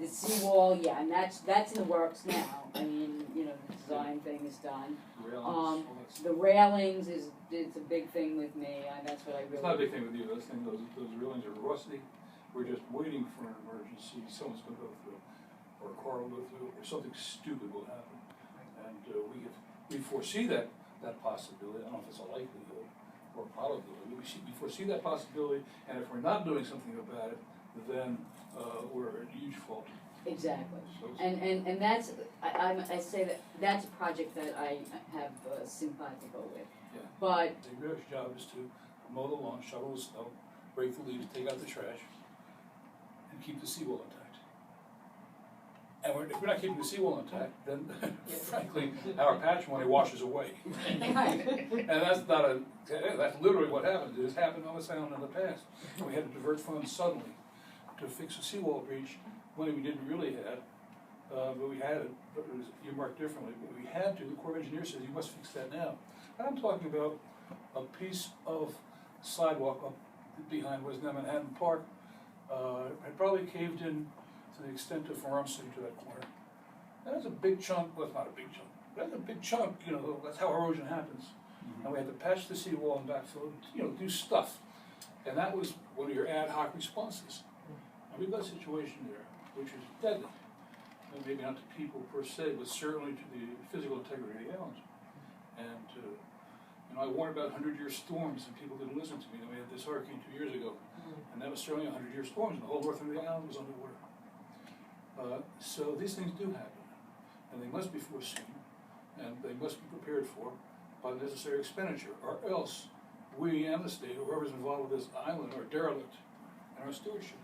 the seawall, yeah, and that's in the works now. I mean, you know, the design thing is done. The railings it's a big thing with me. That's what I really. It's not a big thing with you. Those railings are rusty. We're just waiting for an emergency. Someone's going to go through, or a car will go through, or something stupid will happen. And we foresee that possibility. I don't know if it's a likelihood or a probability. We foresee that possibility, and if we're not doing something about it, then we're at huge fault. Exactly. So And that's, I say that that's a project that I have simpatico with. yeah. But the RIOC's job is to mow the lawn, shovel the snow, rake the leaves, take out the trash, and keep the seawall intact. And if we're not keeping the seawall intact, then frankly, our patch money washes away. And that's literally what happened. It has happened on this island in the past. We had to divert funds suddenly to fix a seawall breach, money we didn't really have, but we had it, but it was earmarked differently. But we had to. The Corps of Engineers says you must fix that now. And I'm talking about a piece of sidewalk up behind Manhattan Park. Had probably caved in to the extent of from Arm City to that corner. And that's a big chunk. Well, it's not a big chunk. That's a big chunk. You know, that's how erosion happens. Mm-hmm. And we had to patch the seawall and backfill. You know, do stuff. And that was one of your ad hoc responses. And we've got a situation there which is deadly. And maybe not to people per se, but certainly to the physical integrity of the island. And you know, I warned about 100-year storms, and people didn't listen to me. And we had this hurricane 2 years ago, and that was certainly a 100-year storm, and the whole north of the island was underwater. So these things do happen, and they must be foreseen, and they must be prepared for by necessary expenditure, or else we and the state, whoever's involved with this island, are derelict in our stewardship.